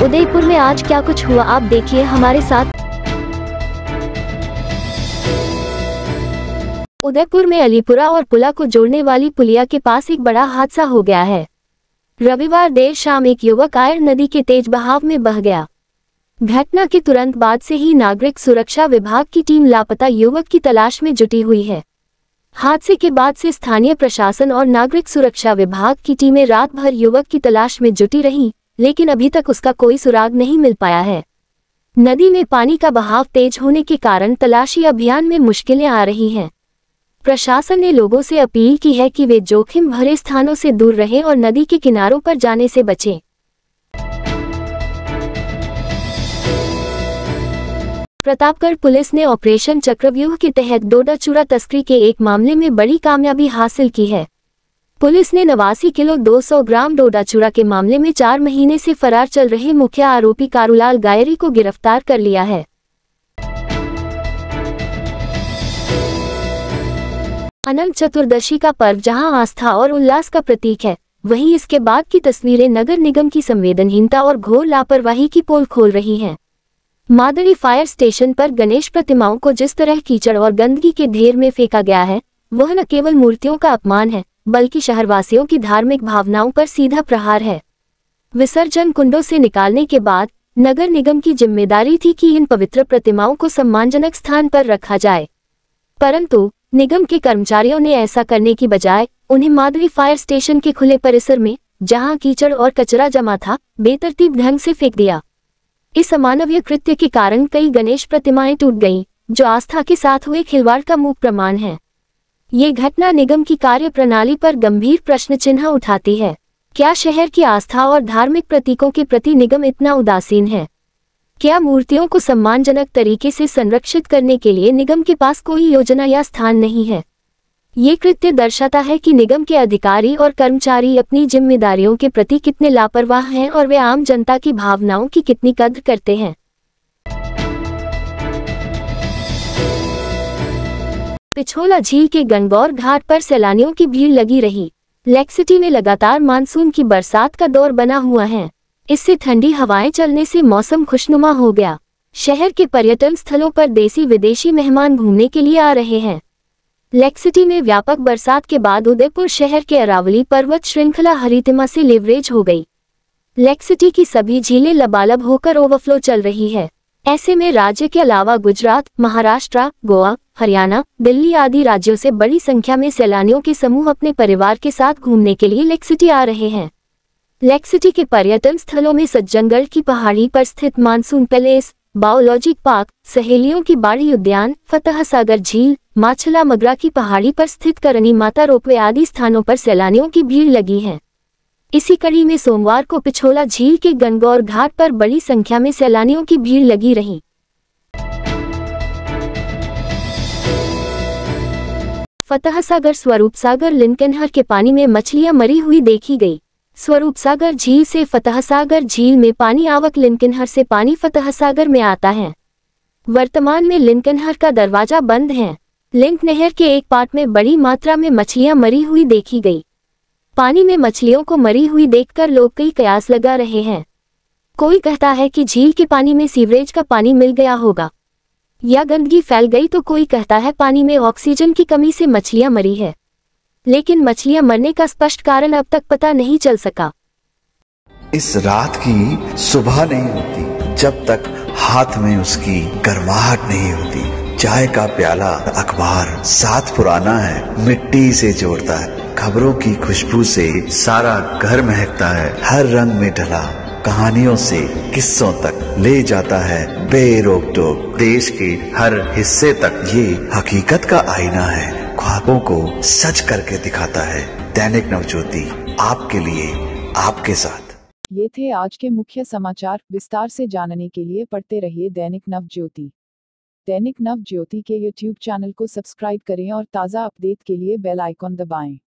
उदयपुर में आज क्या कुछ हुआ आप देखिए हमारे साथ। उदयपुर में अलीपुरा और पुला को जोड़ने वाली पुलिया के पास एक बड़ा हादसा हो गया है। रविवार देर शाम एक युवक आयर नदी के तेज बहाव में बह गया। घटना के तुरंत बाद से ही नागरिक सुरक्षा विभाग की टीम लापता युवक की तलाश में जुटी हुई है। हादसे के बाद से स्थानीय प्रशासन और नागरिक सुरक्षा विभाग की टीमें रात भर युवक की तलाश में जुटी रहीं, लेकिन अभी तक उसका कोई सुराग नहीं मिल पाया है। नदी में पानी का बहाव तेज होने के कारण तलाशी अभियान में मुश्किलें आ रही हैं। प्रशासन ने लोगों से अपील की है कि वे जोखिम भरे स्थानों से दूर रहें और नदी के किनारों पर जाने से बचें। प्रतापगढ़ पुलिस ने ऑपरेशन चक्रव्यूह के तहत डोडा चूरा तस्करी के एक मामले में बड़ी कामयाबी हासिल की है। पुलिस ने 89 किलो 200 ग्राम डोडा चूरा के मामले में 4 महीने से फरार चल रहे मुख्य आरोपी कारूलाल गायरी को गिरफ्तार कर लिया है। अनंत चतुर्दशी का पर्व जहां आस्था और उल्लास का प्रतीक है, वहीं इसके बाद की तस्वीरें नगर निगम की संवेदनहीनता और घोर लापरवाही की पोल खोल रही हैं। मादड़ी फायर स्टेशन पर गणेश प्रतिमाओं को जिस तरह कीचड़ और गंदगी के ढेर में फेंका गया है, वह न केवल मूर्तियों का अपमान है, बल्कि शहरवासियों की धार्मिक भावनाओं पर सीधा प्रहार है। विसर्जन कुंडों से निकालने के बाद नगर निगम की जिम्मेदारी थी कि इन पवित्र प्रतिमाओं को सम्मानजनक स्थान पर रखा जाए, परंतु निगम के कर्मचारियों ने ऐसा करने की बजाय उन्हें मादड़ी फायर स्टेशन के खुले परिसर में, जहां कीचड़ और कचरा जमा था, बेतरतीब ढंग से फेंक दिया। इस अमानवीय कृत्य के कारण कई गणेश प्रतिमाएं टूट गईं, जो आस्था के साथ हुए खिलवाड़ का मूक प्रमाण है। ये घटना निगम की कार्यप्रणाली पर गंभीर प्रश्न चिन्ह उठाती है। क्या शहर की आस्था और धार्मिक प्रतीकों के प्रति निगम इतना उदासीन है? क्या मूर्तियों को सम्मानजनक तरीके से संरक्षित करने के लिए निगम के पास कोई योजना या स्थान नहीं है? ये कृत्य दर्शाता है कि निगम के अधिकारी और कर्मचारी अपनी जिम्मेदारियों के प्रति कितने लापरवाह हैं और वे आम जनता की भावनाओं की कितनी कद्र करते हैं। पिछोला झील के गणगौर घाट पर सैलानियों की भीड़ लगी रही। लेक सिटी में लगातार मानसून की बरसात का दौर बना हुआ है। इससे ठंडी हवाएं चलने से मौसम खुशनुमा हो गया। शहर के पर्यटन स्थलों पर देसी विदेशी मेहमान घूमने के लिए आ रहे हैं। लेक सिटी में व्यापक बरसात के बाद उदयपुर शहर के अरावली पर्वत श्रृंखला हरितिमा से लिवरेज हो गई। लेक सिटी की सभी झीलें लबालब होकर ओवरफ्लो चल रही है। ऐसे में राज्य के अलावा गुजरात, महाराष्ट्र, गोवा, हरियाणा, दिल्ली आदि राज्यों से बड़ी संख्या में सैलानियों के समूह अपने परिवार के साथ घूमने के लिए लेक सिटी आ रहे हैं। लेक सिटी के पर्यटन स्थलों में सज्जनगढ़ की पहाड़ी पर स्थित मानसून पैलेस, बायोलॉजिक पार्क, सहेलियों की बाड़ी उद्यान, फतह सागर झील, माछला मगरा की पहाड़ी पर स्थित करनी माता रोपवे आदि स्थानों पर सैलानियों की भीड़ लगी है। इसी कड़ी में सोमवार को पिछोला झील के गणगौर घाट पर बड़ी संख्या में सैलानियों की भीड़ लगी रही। फतह सागर स्वरूप सागर लिंकनहर के पानी में मछलियां मरी हुई देखी गई। स्वरूप सागर झील से फतह सागर झील में पानी आवक लिंकनहर से पानी फतह सागर में आता है। वर्तमान में लिंकनहर का दरवाजा बंद है। लिंक नहर के एक पार्ट में बड़ी मात्रा में मछलियां मरी हुई देखी गई। पानी में मछलियों को मरी हुई देखकर लोग कई कयास लगा रहे हैं। कोई कहता है कि झील के पानी में सीवरेज का पानी मिल गया होगा या गंदगी फैल गई, तो कोई कहता है पानी में ऑक्सीजन की कमी से मछलियां मरी है, लेकिन मछलियां मरने का स्पष्ट कारण अब तक पता नहीं चल सका। इस रात की सुबह नहीं होती जब तक हाथ में उसकी गर्माहट नहीं होती। चाय का प्याला, अखबार साथ पुराना है, मिट्टी से जोड़ता है। खबरों की खुशबू से सारा घर महकता है। हर रंग में ढला कहानियों से किस्सों तक ले जाता है बेरोक टोक। देश के हर हिस्से तक ये हकीकत का आईना है। ख्वाबों को सच करके दिखाता है। दैनिक नवज्योति, आपके लिए, आपके साथ। ये थे आज के मुख्य समाचार। विस्तार से जानने के लिए पढ़ते रहिए दैनिक नवज्योति। दैनिक नवज्योति के YouTube चैनल को सब्सक्राइब करें और ताज़ा अपडेट के लिए बेल आइकॉन दबाएं।